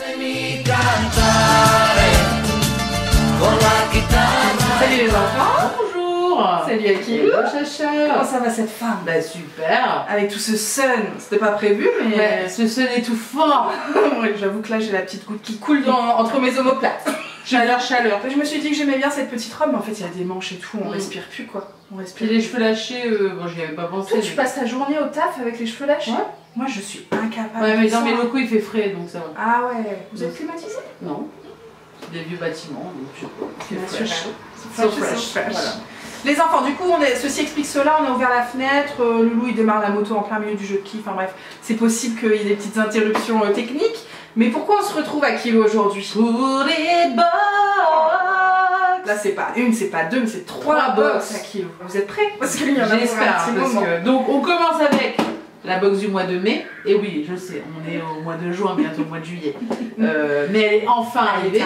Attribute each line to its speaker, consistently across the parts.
Speaker 1: Salut les enfants.
Speaker 2: Bonjour.
Speaker 1: Salut Akilou.
Speaker 2: Chacha.
Speaker 1: Comment ça va cette femme?
Speaker 2: Bah super.
Speaker 1: Avec tout ce sun, c'était pas prévu mais...
Speaker 2: Ouais, ce sun étouffant.
Speaker 1: Ouais, j'avoue que là j'ai la petite goutte qui coule entre mes omoplates.
Speaker 2: Chaleur.
Speaker 1: Je me suis dit que j'aimais bien cette petite robe mais en fait il y a des manches et tout, on respire plus quoi. On respire.
Speaker 2: Puis les cheveux lâchés, bon j'y avais pas pensé.
Speaker 1: Toi tu passes ta journée au taf avec les cheveux lâchés?
Speaker 2: Ouais.
Speaker 1: Moi je suis incapable.
Speaker 2: Ouais mais
Speaker 1: de
Speaker 2: dans
Speaker 1: ça.
Speaker 2: mes locaux il fait frais donc ça va.
Speaker 1: Ah ouais. Vous êtes climatisé?
Speaker 2: Non. C'est des vieux bâtiments donc je sais pas.
Speaker 1: So fresh. Voilà. Les enfants, du coup, ceci explique cela, on a ouvert la fenêtre, Loulou il démarre la moto en plein milieu du jeu de qui, enfin bref, c'est possible qu'il y ait des petites interruptions techniques, mais pourquoi on se retrouve à Kilo aujourd'hui?
Speaker 2: Pour les box.
Speaker 1: Là c'est pas une, c'est pas deux, mais c'est trois box à Kilo. Vous êtes prêts? Parce qu'il y en a pour un
Speaker 2: J'espère.
Speaker 1: petit moment.
Speaker 2: Donc on commence avec la box du mois de mai, et oui je sais, on est au mois de juin, bientôt au mois de juillet, mais elle est enfin arrivée.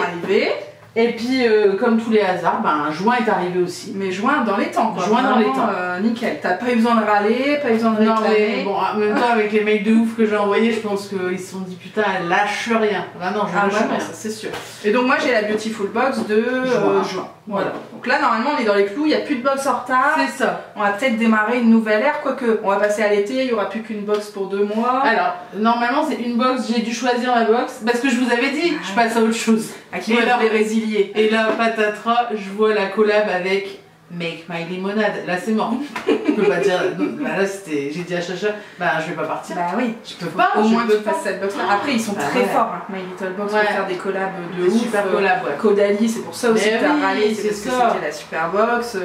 Speaker 2: Et puis, comme tous les hasards, ben, juin est arrivé aussi.
Speaker 1: Mais juin dans les temps, quoi.
Speaker 2: Juin dans les temps.
Speaker 1: Nickel. T'as pas eu besoin de râler, pas eu besoin de réclamer.
Speaker 2: Non, mais bon, en même temps, avec les mails de ouf que j'ai envoyés, je pense qu'ils se sont dit putain, elle lâche rien. Bah non, je lâche rien.
Speaker 1: Ça c'est sûr. Et donc, moi j'ai la Beautiful Box de juin. Voilà. Donc là, normalement, on est dans les clous, il n'y a plus de box en retard.
Speaker 2: C'est ça.
Speaker 1: On va peut-être démarrer une nouvelle ère, quoique on va passer à l'été, il n'y aura plus qu'une box pour 2 mois.
Speaker 2: Alors, normalement, c'est une box, j'ai dû choisir la box, parce que je vous avais dit, je passe à autre chose.
Speaker 1: À qui les résilier.
Speaker 2: Et là, patatras, je vois la collab avec Make My Lemonade. Là, c'est mort. Je peux pas dire. Bah là, c'était. J'ai dit à Chacha, bah je vais pas partir.
Speaker 1: Bah oui,
Speaker 2: je peux pas.
Speaker 1: Au moins que tu fasses cette box là. Après, ils sont très forts, hein. My Little Box, pour faire des collabs de ouf.
Speaker 2: Super collab, ouais.
Speaker 1: Caudalie, c'est pour ça aussi que t'as râlé, c'est parce que c'était la super box.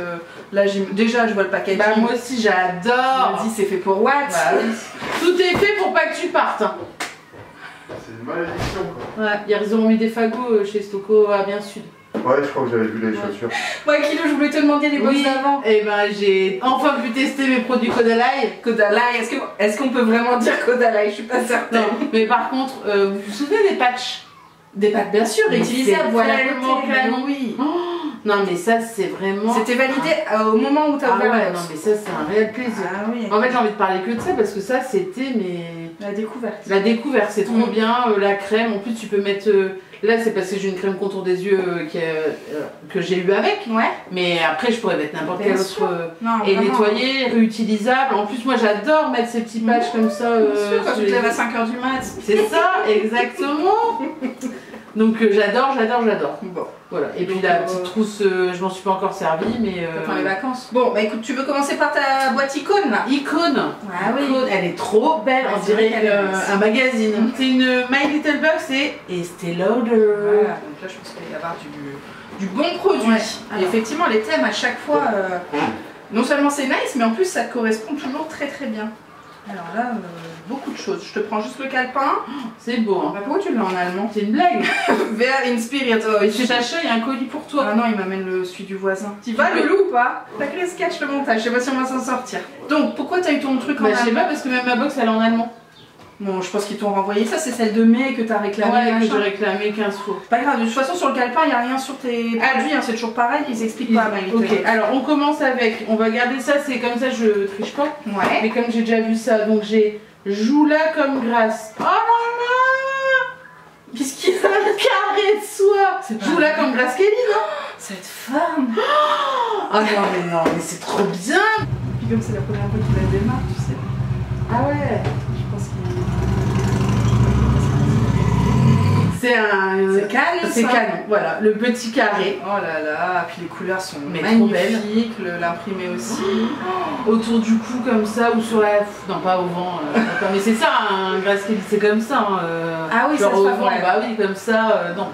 Speaker 1: Là, déjà, je vois le packaging.
Speaker 2: Bah, moi aussi, j'adore.
Speaker 1: Je me dis, c'est fait pour what?
Speaker 2: Bah, oui. Tout est fait pour pas que tu partes. Hein.
Speaker 3: C'est une malédiction quoi.
Speaker 2: Ouais, ils ont mis des fagots chez Stocco à Bien Sud.
Speaker 3: Ouais, je crois que j'avais vu les chaussures.
Speaker 1: Moi, Kilo, je voulais te demander les box d'avant.
Speaker 2: Et ben j'ai enfin pu tester mes produits Caudalie.
Speaker 1: Caudalie, est-ce qu'on peut vraiment dire Caudalie? Je suis pas certaine.
Speaker 2: Non, mais par contre, vous vous souvenez des patchs?
Speaker 1: Des patchs, bien sûr, réutilisables.
Speaker 2: Voilà, oui. Oh, non, mais ça, c'est vraiment.
Speaker 1: C'était validé au moment où tu as ouvert la box.
Speaker 2: Non, mais ça, c'est un réel plaisir.
Speaker 1: Ah oui.
Speaker 2: En fait, j'ai envie de parler que de ça parce que ça, c'était
Speaker 1: la découverte.
Speaker 2: La découverte, c'est trop bien. La crème, en plus, tu peux mettre. Là, c'est parce que j'ai une crème contour des yeux que j'ai eu avec.
Speaker 1: Ouais.
Speaker 2: Mais après, je pourrais mettre n'importe quel autre.
Speaker 1: Et
Speaker 2: nettoyer, réutilisable. En plus, moi, j'adore mettre ces petits patchs comme ça.
Speaker 1: Quand tu te lèves à 5 h du mat.
Speaker 2: C'est ça, exactement. Donc j'adore.
Speaker 1: Bon.
Speaker 2: Voilà. Et puis la petite trousse, je m'en suis pas encore servi, mais.
Speaker 1: Pendant les vacances. Bon, bah écoute, tu veux commencer par ta boîte icône là?
Speaker 2: Icône.
Speaker 1: Ah oui.
Speaker 2: Icône. Elle est trop belle, on dirait un magazine. C'est une My Little Box et Estée Lauder.
Speaker 1: Voilà. Donc là, je pense qu'il va y avoir du bon produit. Ouais. Et effectivement, les thèmes à chaque fois, non seulement c'est nice, mais en plus ça te correspond toujours très très bien. Alors là, beaucoup de choses. Je te prends juste le calepin.
Speaker 2: C'est beau. Hein.
Speaker 1: Bah, pourquoi tu l'as en allemand?
Speaker 2: C'est une blague.
Speaker 1: Vers in spirit.
Speaker 2: Chez Chacha, il y a un colis pour toi.
Speaker 1: Ah non, il m'amène celui du voisin. Tu vas le loup ou pas? T'as que les sketchs, le montage. Je sais pas si on va s'en sortir. Donc, pourquoi t'as eu ton truc en allemand?
Speaker 2: Je sais pas, parce que même ma box, elle est en allemand.
Speaker 1: Bon, je pense qu'ils t'ont renvoyé ça, c'est celle de mai que t'as réclamé.
Speaker 2: Ouais, que j'ai réclamé 15 fois.
Speaker 1: Pas grave, de toute façon sur le calepin, il n'y a rien sur tes produits, hein, c'est toujours pareil, ils expliquent pas.
Speaker 2: Ok, alors on commence avec, on va garder ça, c'est comme ça, je triche pas.
Speaker 1: Ouais.
Speaker 2: Mais comme j'ai déjà vu ça, donc j'ai Joue-la comme grâce. Oh là là!
Speaker 1: Qu'est-ce qu'il y a?
Speaker 2: Un carré de soie! Joue-la comme grâce Kelly, non?
Speaker 1: Cette femme!
Speaker 2: Ah non, mais c'est trop bien!
Speaker 1: Puis comme c'est la première fois qu'il la démarre, tu sais.
Speaker 2: Ah ouais! C'est canon. C'est canon, voilà, le petit carré.
Speaker 1: Oh là là, puis les couleurs sont magnifiques, l'imprimé aussi.
Speaker 2: Autour du cou comme ça, ou sur la... Non, pas au vent. Mais c'est ça, un Grace Kelly, c'est comme ça.
Speaker 1: Ah oui,
Speaker 2: genre
Speaker 1: ça
Speaker 2: au
Speaker 1: se
Speaker 2: vent, bah oui, comme ça, non.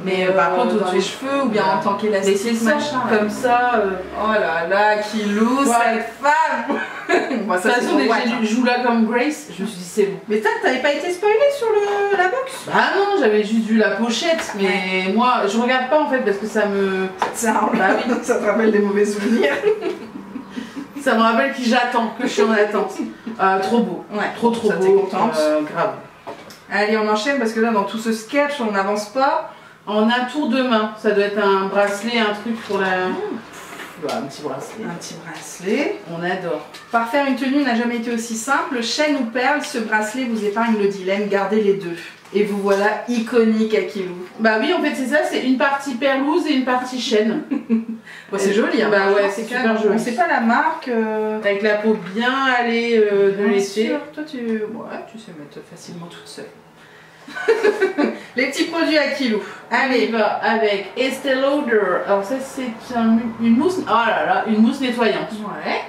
Speaker 2: Mais par contre,
Speaker 1: dans les cheveux ou bien en tant qu'élastique, machin.
Speaker 2: Comme ça.
Speaker 1: Oh là là, Kilou, cette femme!
Speaker 2: De toute façon, dès que j'ai Joue-la comme Grace, je me suis dit c'est bon.
Speaker 1: Mais t'avais pas été spoilé sur la box?
Speaker 2: Bah non, j'avais juste vu la pochette, mais moi je regarde pas en fait parce que ça me.
Speaker 1: Bah oui, ça te rappelle des mauvais souvenirs.
Speaker 2: Ça me rappelle que j'attends, que je suis en attente. Trop beau.
Speaker 1: Ouais,
Speaker 2: trop beau.
Speaker 1: T'es contente?
Speaker 2: Grave.
Speaker 1: Allez, on enchaîne parce que là, dans tout ce sketch, on n'avance pas.
Speaker 2: En un tour de main, ça doit être un bracelet, un truc pour la. Un petit bracelet.
Speaker 1: Un petit bracelet.
Speaker 2: On adore.
Speaker 1: Parfaire une tenue n'a jamais été aussi simple. Chaîne ou perle, ce bracelet vous épargne le dilemme. Gardez les deux. Et vous voilà iconique Akilou.
Speaker 2: Bah oui, en fait c'est ça, c'est une partie perlouse et une partie chêne.
Speaker 1: Bon, c'est joli, hein.
Speaker 2: Bah ouais, c'est super joli.
Speaker 1: On sait pas la marque.
Speaker 2: Avec la peau bien allée de l'été.
Speaker 1: Toi tu sais mettre facilement toute seule. Les petits produits Akilou.
Speaker 2: Allez, va avec Estée Lauder. Alors ça c'est une mousse. Oh là là, une mousse nettoyante.
Speaker 1: Ouais.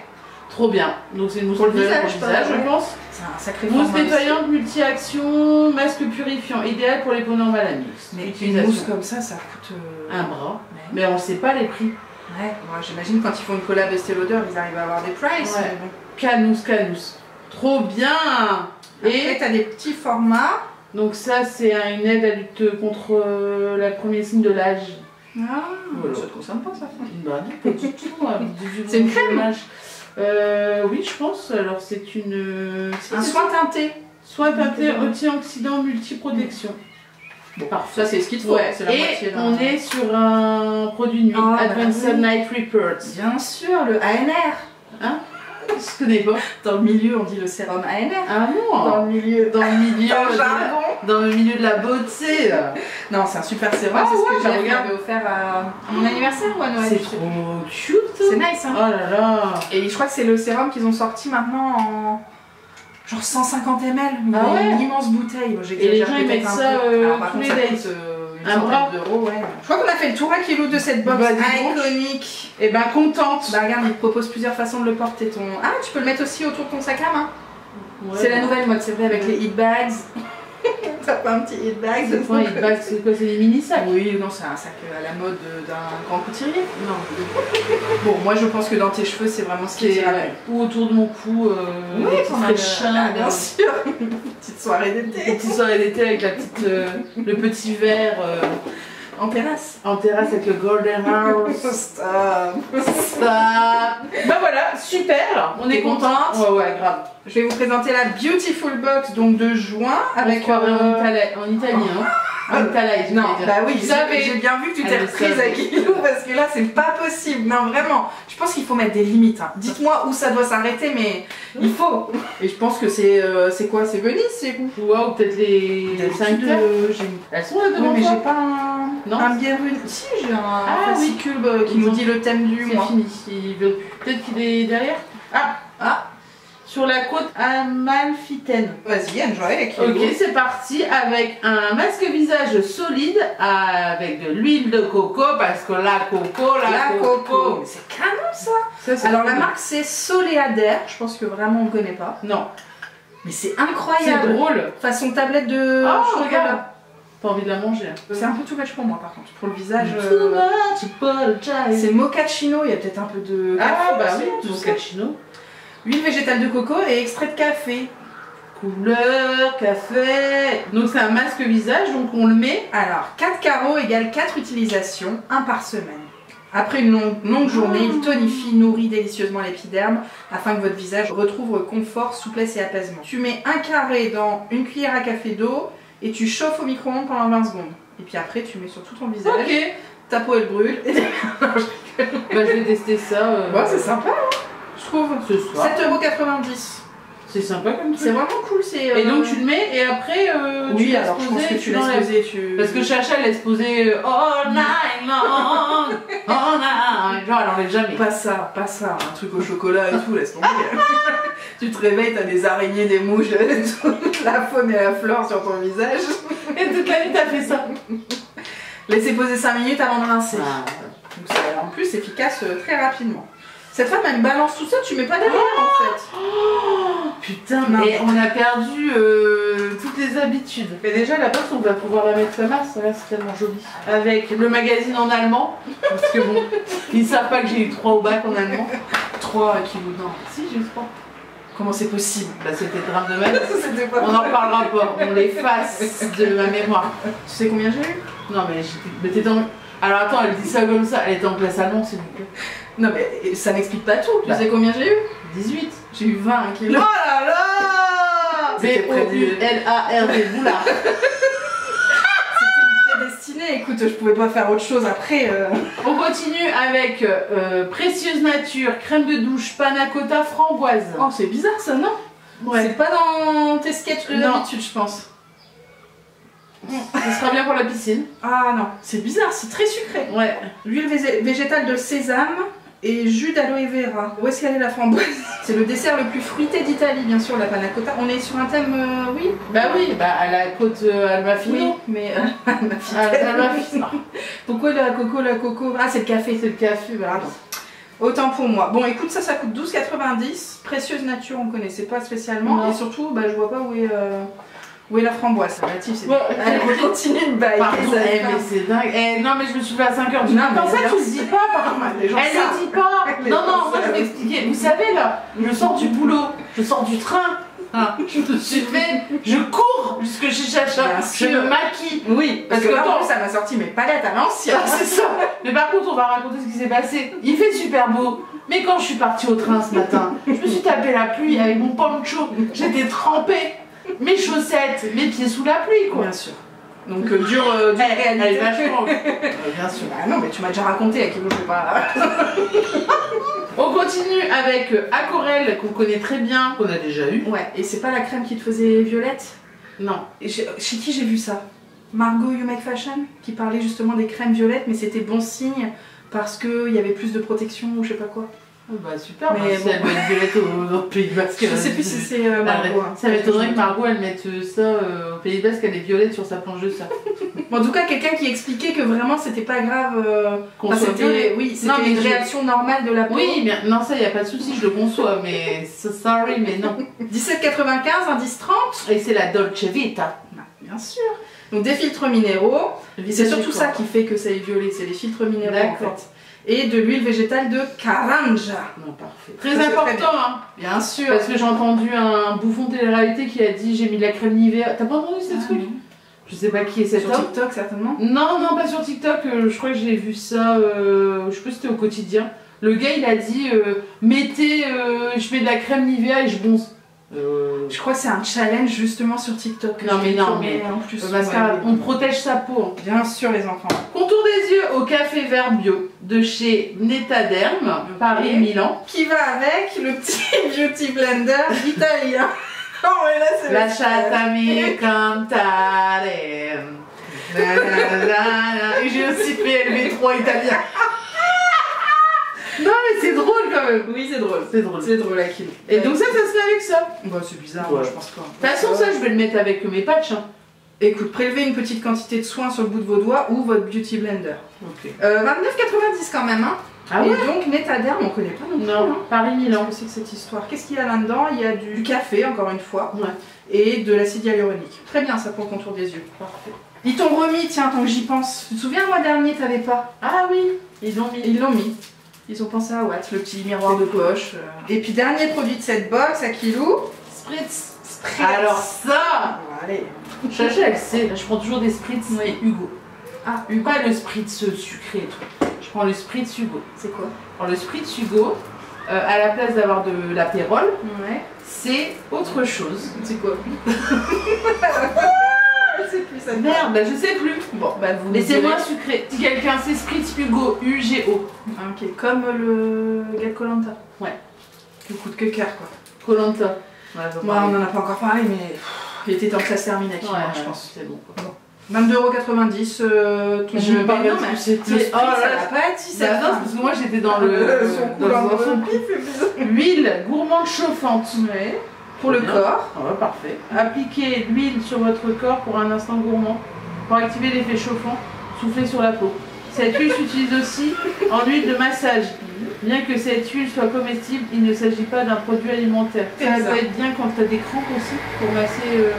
Speaker 2: Trop bien. Donc c'est une mousse
Speaker 1: pour le
Speaker 2: nettoyante
Speaker 1: visage,
Speaker 2: pour le visage, je pense.
Speaker 1: C'est un sacré
Speaker 2: Mousse
Speaker 1: format
Speaker 2: nettoyante, multi-action, masque purifiant, idéal pour les peaux normales à mix.
Speaker 1: Mais une mousse comme ça coûte
Speaker 2: un bras. Mais on sait pas les prix.
Speaker 1: Ouais, moi j'imagine quand ils font une collab Estée Lauder, ils arrivent à avoir des prices.
Speaker 2: Ouais.
Speaker 1: Mais bon.
Speaker 2: Canous. Trop bien.
Speaker 1: Et t'as des petits formats.
Speaker 2: Donc ça c'est une aide à lutter contre la première signe de l'âge.
Speaker 1: Ah,
Speaker 2: voilà.
Speaker 1: ça te concerne pas ça.
Speaker 2: Bah non, pas du tout.
Speaker 1: C'est une crème.
Speaker 2: Oui, je pense. Alors c'est
Speaker 1: un soin teinté.
Speaker 2: Soin teinté anti-oxydant multi-protection.
Speaker 1: Bon, parfait. Ça c'est ce qu'il te faut.
Speaker 2: Ouais. Et on est sur un produit nuit, Advanced Night Report.
Speaker 1: Bien sûr, le ANR.
Speaker 2: Hein? Je connais pas.
Speaker 1: Dans le milieu, on dit le sérum ANR.
Speaker 2: Ah non.
Speaker 1: Dans le milieu.
Speaker 2: Dans le milieu de la beauté.
Speaker 1: Non, c'est un super sérum. C'est ce que j'avais offert à mon anniversaire ou à Noël.
Speaker 2: C'est trop cute.
Speaker 1: C'est nice, hein.
Speaker 2: Oh là là.
Speaker 1: Et je crois que c'est le sérum qu'ils ont sorti maintenant en genre 150 ml.
Speaker 2: Ah ouais.
Speaker 1: Une immense bouteille. Bon,
Speaker 2: et les gens ils mettent ça tous les days.
Speaker 1: Un bras d'euros, ouais. Je crois qu'on a fait le tour Akilou de cette box iconique.
Speaker 2: Et ben contente.
Speaker 1: Bah regarde, il te propose plusieurs façons de le porter ton. Ah, tu peux le mettre aussi autour de ton sac à main. Ouais, c'est la nouvelle mode, c'est vrai, avec les heat bags. T'as pas un petit heat bag?
Speaker 2: C'est quoi, heat bag? C'est quoi? C'est des mini sacs?
Speaker 1: Oui, non, c'est un sac à la mode d'un grand couturier.
Speaker 2: Non.
Speaker 1: Bon, moi je pense que dans tes cheveux, c'est vraiment ce qui est.
Speaker 2: Ou autour de mon cou,
Speaker 1: oui,
Speaker 2: très chin,
Speaker 1: bien sûr. Une petite soirée d'été.
Speaker 2: Une petite soirée d'été avec la petite, le petit verre.
Speaker 1: En terrasse.
Speaker 2: En terrasse avec le Golden House.
Speaker 1: Stop.
Speaker 2: Bah voilà, super. On est contente. Ouais, grave.
Speaker 1: Je vais vous présenter la Beautiful Box donc de juin avec
Speaker 2: en italien. En italien.
Speaker 1: Non, bah oui, j'ai bien vu que tu t'es reprise Akilou parce que là c'est pas possible. Non, vraiment. Je pense qu'il faut mettre des limites. Hein. Dites-moi où ça doit s'arrêter, mais il faut. Et je pense que c'est quoi? C'est Venise, c'est où?
Speaker 2: Ouais, ou peut-être les 5 Elles sont là devant.
Speaker 1: Mais j'ai pas un bienvenu. Si, j'ai un fascicule qui nous dit le thème du mois.
Speaker 2: C'est fini. Peut-être qu'il est derrière. Ah. Sur la côte amalfitaine.
Speaker 1: Vas-y, enjoy.
Speaker 2: Ok, c'est parti avec un masque visage solide avec de l'huile de coco parce que la coco.
Speaker 1: C'est canon ça. Alors la marque c'est Soleader. Je pense que vraiment on ne connaît pas.
Speaker 2: Non.
Speaker 1: Mais c'est incroyable.
Speaker 2: C'est drôle.
Speaker 1: Façon tablette de
Speaker 2: chocolat. T'as envie de la manger.
Speaker 1: C'est un peu too much pour moi par contre. Pour le visage. C'est mochaccino. Il y a peut-être un peu de.
Speaker 2: Ah bah oui, mochaccino.
Speaker 1: Huile végétale de coco et extrait de café.
Speaker 2: Couleur, café. Donc c'est un masque visage, donc on le met.
Speaker 1: Alors 4 carreaux égale 4 utilisations, 1 par semaine. Après une longue journée, il tonifie, nourrit délicieusement l'épiderme afin que votre visage retrouve confort, souplesse et apaisement. Tu mets un carré dans une cuillère à café d'eau et tu chauffes au micro-ondes pendant 20 secondes. Et puis après tu mets sur tout ton visage.
Speaker 2: Ok.
Speaker 1: Ta peau elle brûle.
Speaker 2: Bah, je vais tester ça.
Speaker 1: Ouais, c'est sympa. Je trouve.
Speaker 2: Ce soir.
Speaker 1: 7,90 €.
Speaker 2: C'est sympa comme truc.
Speaker 1: C'est vraiment cool.
Speaker 2: Et donc tu le mets et après
Speaker 1: oui, alors je pense que tu laisses poser.
Speaker 2: Parce que Chacha laisse poser all night long. All night. Genre elle enlève jamais.
Speaker 1: Pas ça. Un truc au chocolat et tout, laisse tomber. Tu te réveilles, t'as des araignées, des mouches, toute la faune et la flore sur ton visage.
Speaker 2: Et toute la nuit t'as fait ça.
Speaker 1: Laissez poser 5 minutes avant de rincer. Donc c'est en plus efficace très rapidement. Cette femme elle me balance tout ça, tu mets pas derrière en fait.
Speaker 2: Putain, mais on a perdu toutes les habitudes. Mais déjà la box on va pouvoir la mettre comme ça, c'est tellement joli. Avec le magazine en allemand, parce que bon, ils savent pas que j'ai eu 3 au bac en allemand.
Speaker 1: 3 kilos, non.
Speaker 2: Si, j'ai eu 3.
Speaker 1: Comment c'est possible?
Speaker 2: Bah c'était le drame de ma vie. On en reparlera pas, on l'efface de ma mémoire.
Speaker 1: Tu sais combien j'ai eu?
Speaker 2: Non mais t'étais en... Alors attends, elle dit ça comme ça, elle était en classe allemande s'il vous plaît.
Speaker 1: Non mais ça n'explique pas tout. Tu sais combien j'ai eu?
Speaker 2: 18.
Speaker 1: J'ai eu 20 kilos.
Speaker 2: Oh là là! B-O-U-L-A-R-D, boulard.
Speaker 1: C'était une prédestinée, écoute, je pouvais pas faire autre chose après.
Speaker 2: On continue avec Précieuse Nature, crème de douche, panna cotta, framboise.
Speaker 1: Oh c'est bizarre ça, non?
Speaker 2: Ouais.
Speaker 1: C'est pas dans tes sketchs de d'habitude je pense.
Speaker 2: Ça sera bien pour la piscine.
Speaker 1: Ah non, c'est bizarre, c'est très sucré.
Speaker 2: Ouais.
Speaker 1: L'huile végétale de sésame et jus d'aloe vera. Où est-ce qu'elle est la framboise? C'est le dessert le plus fruité d'Italie, bien sûr, la panna cotta. On est sur un thème, oui?
Speaker 2: Bah oui, bah à la côte Almafino.
Speaker 1: Oui, mais
Speaker 2: Almafino.
Speaker 1: Pourquoi la coco? Ah, c'est le café.
Speaker 2: C'est le café, bah.
Speaker 1: Pardon. Autant pour moi. Bon, écoute, ça coûte 12,90. Précieuse nature, on connaissait pas spécialement.
Speaker 2: Non.
Speaker 1: Et surtout, bah, je vois pas où est la framboise. Relatif, c'est.
Speaker 2: Ouais.
Speaker 1: Allez, on continue de bailler.
Speaker 2: Pardon, mais c'est dingue. Non, mais je me suis levée à 5h du matin. Ça, tu le dis pas, par contre. Elle le dit pas. Non, moi, je vais expliquer. Vous savez, là, je sors du boulot, je sors du train. Je me suis levée, je cours jusque chez Chacha, je me maquille.
Speaker 1: Oui, parce que là, en plus, ça m'a sorti mes palettes à l'ancienne.
Speaker 2: C'est ça. Mais par contre, on va raconter ce qui s'est passé. Il fait super beau. Mais quand je suis partie au train ce matin, je me suis tapé la pluie avec mon poncho. J'étais trempée. Mes chaussettes, mes pieds sous la pluie, quoi.
Speaker 1: Bien sûr. Donc, dure réalité.
Speaker 2: Elle est vachement. Bien sûr.
Speaker 1: Bah non, mais tu m'as déjà raconté à qui je sais pas.
Speaker 2: On continue avec Aquarelle, qu'on connaît très bien, qu'on a déjà eu.
Speaker 1: Ouais, et c'est pas la crème qui te faisait violette?
Speaker 2: Non.
Speaker 1: Et chez qui j'ai vu ça? Margot You Make Fashion, qui parlait justement des crèmes violettes, mais c'était bon signe parce qu'il y avait plus de protection ou je sais pas quoi.
Speaker 2: Oh bah super,
Speaker 1: mais
Speaker 2: si elle doit être violette au Pays Basque.
Speaker 1: Je sais plus si c'est Margot.
Speaker 2: Ça m'étonnerait que Margot elle mette ça au Pays Basque, elle est violette sur sa planche de surf.
Speaker 1: En tout cas, quelqu'un qui expliquait que vraiment c'était pas grave.
Speaker 2: Qu'on soit violet.
Speaker 1: Oui, c'était une réaction normale de la peau.
Speaker 2: Oui, mais non, ça y a pas de souci, je le conçois, mais sorry, mais non.
Speaker 1: 17,95, indice 30.
Speaker 2: Et c'est la Dolce Vita.
Speaker 1: Bien sûr. Donc des filtres minéraux. C'est surtout ça qui fait que ça est violet, c'est les filtres minéraux en fait. Et de l'huile végétale de Caranja.
Speaker 2: Non, parfait. Très important, hein.
Speaker 1: Bien sûr.
Speaker 2: Parce que j'ai entendu un bouffon de télé-réalité qui a dit j'ai mis de la crème Nivea. T'as pas entendu ce truc? Je sais pas qui est cet homme.
Speaker 1: Sur TikTok certainement?
Speaker 2: Non, pas sur TikTok. Je crois que j'ai vu ça. Je sais pas si c'était au quotidien. Le gars il a dit mettez, je mets de la crème Nivea et je bonze.
Speaker 1: Je crois que c'est un challenge justement sur TikTok.
Speaker 2: Non mais
Speaker 1: en plus,
Speaker 2: on protège sa peau.
Speaker 1: Bien sûr les enfants.
Speaker 2: Contour des yeux au café vert bio de chez Netaderm, Paris Milan.
Speaker 1: Qui va avec le petit beauty blender italien. Oh mais là c'est
Speaker 2: la chatta mi cantare. Et j'ai aussi fait LV3 italien. Non mais c'est drôle quand même.
Speaker 1: Oui c'est drôle.
Speaker 2: C'est drôle Akil. Et donc ça se fait avec ça.
Speaker 1: Bah c'est bizarre,
Speaker 2: ouais.
Speaker 1: Je pense pas.
Speaker 2: De toute façon ça je vais le mettre avec mes patchs. Hein.
Speaker 1: Écoute, prélevez une petite quantité de soin sur le bout de vos doigts ou votre beauty blender.
Speaker 2: Ok.
Speaker 1: 29,90 quand même hein.
Speaker 2: Ah ouais.
Speaker 1: Et donc Netaderm on connaît pas non plus.
Speaker 2: Non, Paris Milan.
Speaker 1: Qu'est-ce que c'est que cette histoire? Qu'est-ce qu'il y a là-dedans? Il y a du café encore une fois.
Speaker 2: Ouais.
Speaker 1: Et de l'acide hyaluronique. Très bien ça pour le contour des yeux.
Speaker 2: Parfait.
Speaker 1: Ils t'ont remis, tiens, tant que j'y pense. Tu te souviens, le mois dernier, t'avais pas?
Speaker 2: Ah oui, ils l'ont mis.
Speaker 1: Ils l'ont mis. Ils ont pensé à Watt, le petit miroir de poche. Et puis, dernier produit de cette box, à Kilou.
Speaker 2: Spritz. Alors ça
Speaker 1: allez.
Speaker 2: Chacha, elle sait, je prends toujours des Spritz et Hugo.
Speaker 1: Ah,
Speaker 2: Hugo. Pas le Spritz sucré et tout. Je prends le Spritz Hugo.
Speaker 1: C'est quoi?
Speaker 2: Alors le Spritz Hugo, à la place d'avoir de l'apérole,
Speaker 1: ouais.
Speaker 2: C'est autre chose.
Speaker 1: C'est quoi? Je sais plus ça.
Speaker 2: Merde, bah je sais plus.
Speaker 1: Bon, bah vous.
Speaker 2: Mais c'est moins sucré. Si quelqu'un sait Spritz Hugo, UGO.
Speaker 1: Ok, comme le gars de Koh-Lanta.
Speaker 2: Ouais.
Speaker 1: Le coup de cœur quoi.
Speaker 2: Koh-Lanta.
Speaker 1: Ouais, on en a pas encore parlé, mais il était temps que ça se termine avec moi, je pense.
Speaker 2: C'est bon quoi.
Speaker 1: 22,90 €, tout
Speaker 2: je me parle de
Speaker 1: c'était. Oh là là, pas être si ça.
Speaker 2: Non, parce que moi j'étais dans le.
Speaker 1: Dans son pif.
Speaker 2: Huile gourmande chauffante.
Speaker 1: Ouais. Pour le corps.
Speaker 2: Ah ouais, parfait. Appliquez l'huile sur votre corps pour un instant gourmand. Pour activer l'effet chauffant, soufflez sur la peau. Cette huile s'utilise aussi en huile de massage. Bien que cette huile soit comestible, il ne s'agit pas d'un produit alimentaire. Ça peut être bien quand tu as des crampes aussi pour masser.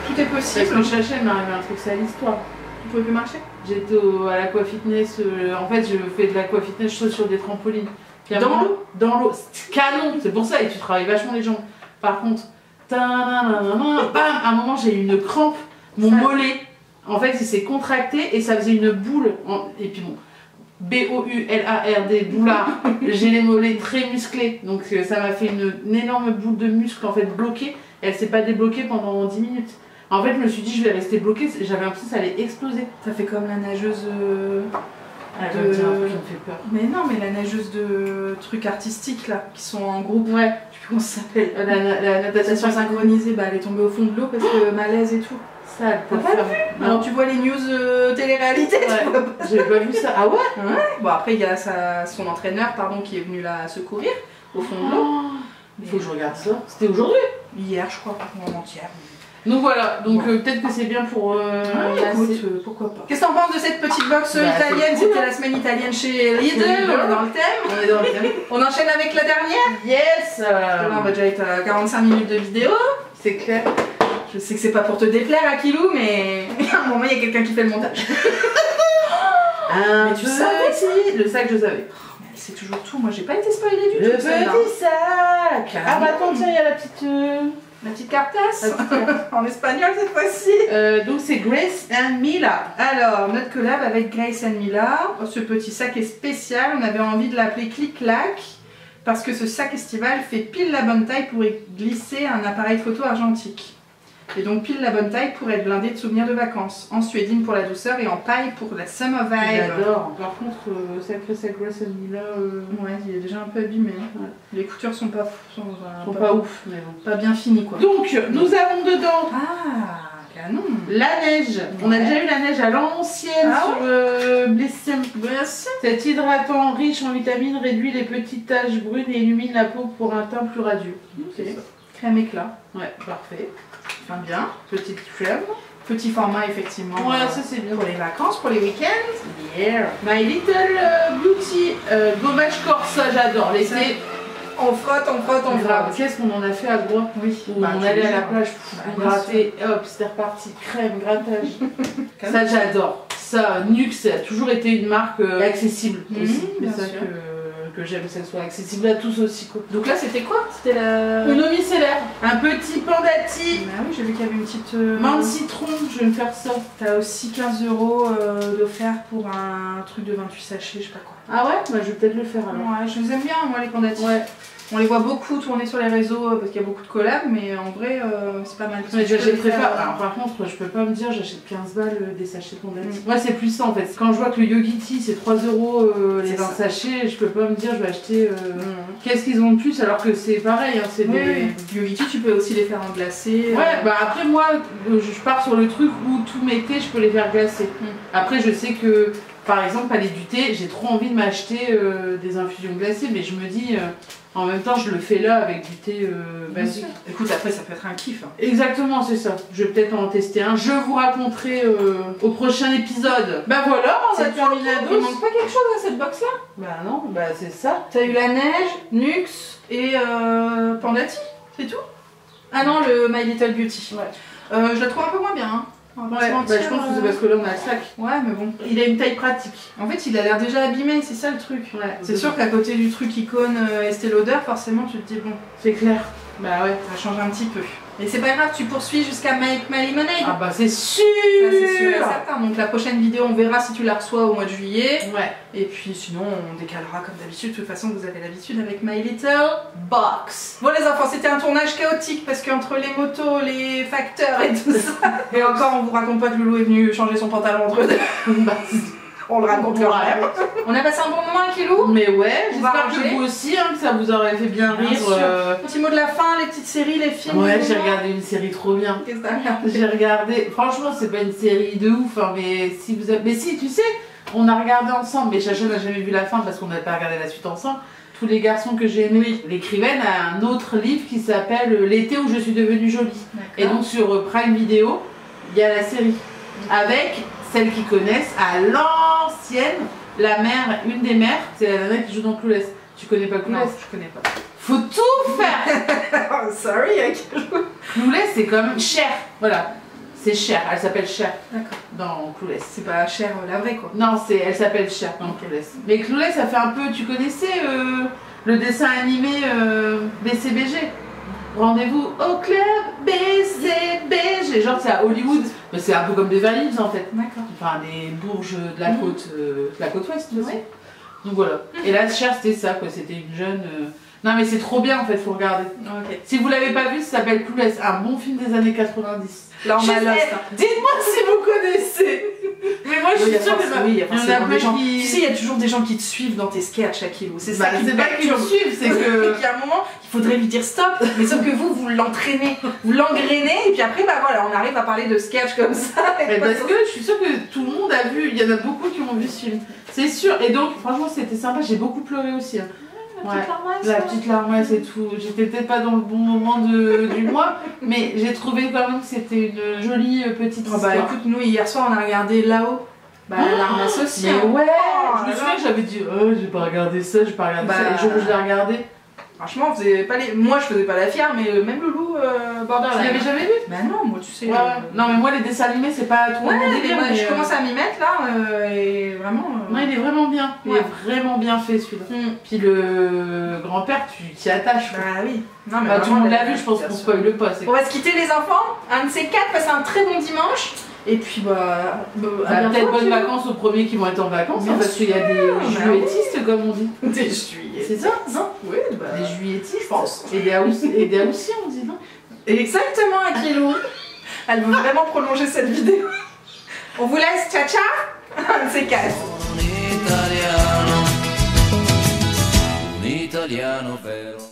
Speaker 1: Tout est possible.
Speaker 2: Parce que Chacha m'est arrivé un truc, c'est à l'histoire.
Speaker 1: Tu pouvais plus marcher?
Speaker 2: J'étais à l'Aqua-Fitness. En fait, je fais de l'Aqua-Fitness, je saute sur des trampolines.
Speaker 1: Dans l'eau?
Speaker 2: Dans l'eau. C'est canon, c'est pour ça, et tu travailles vachement les jambes. Par contre, bam, à un moment j'ai eu une crampe, mon mollet, en fait il s'est contracté et ça faisait une boule, et puis bon, B-O-U-L-A-R-D, boulard, j'ai les mollets très musclés, donc ça m'a fait une énorme boule de muscle en fait bloquée, et elle s'est pas débloquée pendant 10 minutes. En fait je me suis dit je vais rester bloquée, j'avais l'impression que ça allait exploser.
Speaker 1: Ça fait comme la nageuse...
Speaker 2: Elle va me dire un truc qui me fait peur.
Speaker 1: Mais non, mais la nageuse de trucs artistiques là, qui sont en groupe.
Speaker 2: Ouais.
Speaker 1: Je sais plus comment ça s'appelle.
Speaker 2: La natation
Speaker 1: synchronisée, bah elle est tombée au fond de l'eau parce que malaise et tout.
Speaker 2: Ça, elle peut
Speaker 1: T'as pas
Speaker 2: faire.
Speaker 1: Alors tu vois les news télé-réalité, tu vois pas.
Speaker 2: J'ai pas vu ça. Ah ouais?
Speaker 1: Bon après il y a son entraîneur qui est venu la secourir au fond de l'eau.
Speaker 2: Il faut que je regarde ça. C'était aujourd'hui?
Speaker 1: Hier je crois, ou avant-hier.
Speaker 2: Donc voilà, donc peut-être que c'est bien pour...
Speaker 1: écoute, pourquoi pas. Qu'est-ce que t'en penses de cette petite box italienne?
Speaker 2: Cool,
Speaker 1: C'était la semaine italienne chez Lidl, on est dans le thème.
Speaker 2: On est dans le thème.
Speaker 1: On enchaîne avec la dernière?
Speaker 2: Yes.
Speaker 1: Là on va déjà être à 45 minutes de vidéo.
Speaker 2: C'est clair.
Speaker 1: Je sais que c'est pas pour te déplaire Akilou, mais à un moment il y a quelqu'un qui fait le montage.
Speaker 2: Mais tu savais si. Le sac je savais.
Speaker 1: C'est toujours tout, moi j'ai pas été spoilée du tout.
Speaker 2: Le petit sac. Ah bah attends, tiens, il y a la petite
Speaker 1: cartasse. En espagnol cette fois-ci.
Speaker 2: Donc c'est Grace and Mila.
Speaker 1: Alors, notre collab avec Grace and Mila. Ce petit sac est spécial, on avait envie de l'appeler Clic-Clac parce que ce sac estival fait pile la bonne taille pour y glisser un appareil photo argentique. Et donc pile la bonne taille pour être blindé de souvenirs de vacances. En suédine pour la douceur et en paille pour la summer vibe.
Speaker 2: J'adore. Par contre, sacré sac Grace and Mila...
Speaker 1: Ouais, il est déjà un peu abîmé. Ouais. Les coutures sont pas
Speaker 2: ouf, mais bon.
Speaker 1: Pas bien finies quoi.
Speaker 2: Donc, nous avons dedans...
Speaker 1: Ah, canon.
Speaker 2: La neige. Ouais. On a déjà eu la neige à l'ancienne sur Blissim. Cet hydratant riche en vitamines réduit les petites taches brunes et illumine la peau pour un teint plus radieux.
Speaker 1: Okay. Crème éclat.
Speaker 2: Ouais, parfait.
Speaker 1: Enfin bien.
Speaker 2: Petite crème.
Speaker 1: Petit format effectivement.
Speaker 2: Ouais, ça c'est bien.
Speaker 1: Pour les vacances, pour les week-ends.
Speaker 2: Yeah. My Little Beauty gommage corse, ça j'adore. L'été.
Speaker 1: On frotte, on frotte, on frotte.
Speaker 2: Qu'est-ce qu'on en a fait à Groix? Oui. On allait à la plage, on grattait, hop, c'était reparti. Crème, grattage. Ça j'adore. Ça, Nux, ça a toujours été une marque accessible aussi. C'est ça que j'aime, qu'elle soit accessible à tous aussi quoi.
Speaker 1: Donc là c'était quoi? C'était la...
Speaker 2: Une eau micellaire, un petit pandati.
Speaker 1: Ah oui, j'ai vu qu'il y avait une petite...
Speaker 2: Menthe citron, je vais me faire ça.
Speaker 1: T'as aussi 15 € d'offert pour un truc de 28 sachets, je sais pas quoi.
Speaker 2: Ah ouais? Bah je vais peut-être le faire alors.
Speaker 1: Ouais, je les aime bien moi les pandati.
Speaker 2: Ouais.
Speaker 1: On les voit beaucoup tourner sur les réseaux parce qu'il y a beaucoup de collabs, mais en vrai c'est pas mal.
Speaker 2: Mais j'achèterai pas. Alors, par contre, je peux pas me dire j'achète 15 balles des sachets de pandati. Moi c'est plus ça en fait. Quand je vois que le Yogi c'est 3 € les 20 sachets, je peux pas me dire je vais acheter qu'est-ce qu'ils ont de plus alors que c'est pareil. Hein, c'est des...
Speaker 1: Yogi tu peux aussi les faire en glacé.
Speaker 2: Ouais, bah après moi je pars sur le truc où tout m'était, je peux les faire glacer. Après je sais que par exemple palais du thé, j'ai trop envie de m'acheter des infusions glacées, mais je me dis en même temps je le fais là avec du thé basique.
Speaker 1: Écoute, après ça peut être un kiff. Hein.
Speaker 2: Exactement, c'est ça. Je vais peut-être en tester un. Je vous raconterai au prochain épisode. Bah voilà, on a terminé la dose.
Speaker 1: Il manque pas quelque chose à cette box là?
Speaker 2: Bah non, bah c'est ça.
Speaker 1: T'as eu la neige, Nux et Pandati, c'est tout? Ah non, le My Little Beauty.
Speaker 2: Ouais.
Speaker 1: Je la trouve un peu moins bien. Hein.
Speaker 2: Ouais, bah, je pense que c'est parce que là on a le sac.
Speaker 1: Ouais, mais bon.
Speaker 2: Il a une taille pratique.
Speaker 1: En fait, il a l'air déjà abîmé, c'est ça le truc.
Speaker 2: Ouais,
Speaker 1: c'est sûr qu'à côté du truc icône Estée Lauder, forcément tu te dis bon.
Speaker 2: C'est clair. Bah ouais.
Speaker 1: Ça change un petit peu. Et c'est pas grave, tu poursuis jusqu'à Make My Lemonade.
Speaker 2: Ah bah c'est sûr.
Speaker 1: Ça c'est sûr et certain. Donc la prochaine vidéo, on verra si tu la reçois au mois de juillet.
Speaker 2: Ouais.
Speaker 1: Et puis sinon, on décalera comme d'habitude. De toute façon, vous avez l'habitude avec My Little Box. Bon les enfants, c'était un tournage chaotique parce qu'entre les motos, les facteurs et tout ça. Et encore, on vous raconte pas que Loulou est venu changer son pantalon entre deux. On le raconte quand même. On a passé un bon moment avec Kilou.
Speaker 2: Mais ouais, j'espère que vous aussi, hein, que ça vous aurait fait bien rire.
Speaker 1: Petit mot de la fin, les petites séries, les films.
Speaker 2: Ouais, j'ai regardé une série trop bien.
Speaker 1: Qu'est-ce que t'as regardé?
Speaker 2: J'ai regardé, franchement c'est pas une série de ouf, hein, mais si vous avez... Mais si, tu sais, on a regardé ensemble, mais Chacha n'a jamais vu la fin parce qu'on n'a pas regardé la suite ensemble. Tous les garçons que j'ai aimés. L'écrivaine a un autre livre qui s'appelle L'été où je suis devenue jolie. Et donc sur Prime Video, il y a la série. Avec celles qui connaissent à l'ancienne, la mère, une des mères, c'est la nana qui joue dans Clueless. Tu connais pas Clueless?
Speaker 1: Non, je connais pas.
Speaker 2: Faut tout faire.
Speaker 1: Oh, sorry.
Speaker 2: Clueless c'est comme Cher, voilà. C'est Cher, elle s'appelle Cher.
Speaker 1: D'accord.
Speaker 2: Dans Clueless.
Speaker 1: C'est pas Cher la vraie quoi.
Speaker 2: Non, elle s'appelle Cher dans Clueless. Mais Clueless ça fait un peu, tu connaissais le dessin animé BCBG? Rendez-vous au club BCBG. Genre c'est à Hollywood. Mais c'est un peu comme Beverly Hills en fait. D'accord. Enfin des bourges de la côte ouest, tu sais. Donc voilà. Et là Cher c'était ça quoi, c'était une jeune... Non mais c'est trop bien en fait, faut regarder. Okay. Si vous l'avez pas vu, ça s'appelle Clueless, un bon film des années 90.
Speaker 1: Là on a Lost.
Speaker 2: Dites-moi si vous connaissez. Mais moi je je suis sûre que
Speaker 1: oui, il y a
Speaker 2: il y en a
Speaker 1: forcément
Speaker 2: plein
Speaker 1: des gens.
Speaker 2: qui-
Speaker 1: Tu sais, il y a toujours des gens qui te suivent dans tes sketchs, Akilou. C'est ça
Speaker 2: Bah,
Speaker 1: qui
Speaker 2: c'est
Speaker 1: te
Speaker 2: pas qu'ils me
Speaker 1: perturbe.
Speaker 2: suivent, c'est que.
Speaker 1: Qu'il y a un moment, il faudrait lui dire stop, mais sauf que vous l'entraînez, vous l'engrainez, et puis après, bah voilà, on arrive à parler de sketch comme ça.
Speaker 2: Mais parce que je suis sûre que tout le monde a vu, il y en a beaucoup qui ont vu ce film. C'est sûr, et donc franchement c'était sympa, j'ai beaucoup pleuré aussi. Hein. La petite larmasse et tout. J'étais peut-être pas dans le bon moment du mois, mais j'ai trouvé quand même que c'était une jolie petite
Speaker 1: Oh,
Speaker 2: histoire.
Speaker 1: bah écoute, nous hier soir on a regardé là-haut. Bah la larmasse aussi.
Speaker 2: Mais
Speaker 1: hein.
Speaker 2: ouais,
Speaker 1: Oh
Speaker 2: je me
Speaker 1: là
Speaker 2: souviens
Speaker 1: là.
Speaker 2: que j'avais dit oh j'ai pas regardé ça, j'ai pas regardé
Speaker 1: Bah,
Speaker 2: ça. Et le jour où je l'ai regardé,
Speaker 1: Franchement, on faisait pas les... moi je faisais pas la fière, mais même Loulou
Speaker 2: tu
Speaker 1: Borderline.
Speaker 2: l'avais jamais vu?
Speaker 1: Bah non, moi tu sais.
Speaker 2: Ouais, ouais. Non mais moi les dessins animés c'est pas trop
Speaker 1: Ouais,
Speaker 2: mon
Speaker 1: mais
Speaker 2: délire.
Speaker 1: moi,
Speaker 2: mais,
Speaker 1: je commence à m'y mettre là, et vraiment.
Speaker 2: Non, il est vraiment bien. Il
Speaker 1: Ouais.
Speaker 2: est vraiment bien fait celui-là. Puis le grand-père, tu t'y attaches. Quoi.
Speaker 1: Bah oui. Non, mais
Speaker 2: Bah, tout le
Speaker 1: vraiment,
Speaker 2: monde l'a vu, je pense qu'on spoil pas. C'est
Speaker 1: On va se quitter les enfants, un de ces quatre, passer un très bon dimanche. Et puis bah. à bientôt,
Speaker 2: peut-être bonnes
Speaker 1: Kilo.
Speaker 2: vacances aux premiers qui vont être en vacances,
Speaker 1: Bien
Speaker 2: hein, parce qu'il y a des
Speaker 1: sûr,
Speaker 2: juilletistes comme on dit.
Speaker 1: Des juillet.
Speaker 2: C'est ça, non?
Speaker 1: Oui, bah.
Speaker 2: Des juilletistes,
Speaker 1: je pense.
Speaker 2: Et des aussi, on dit, non?
Speaker 1: Exactement, Akilou. Elle veut vraiment prolonger cette vidéo. On vous laisse, ciao ciao. Un de ces quatre.
Speaker 4: Un italiano vero.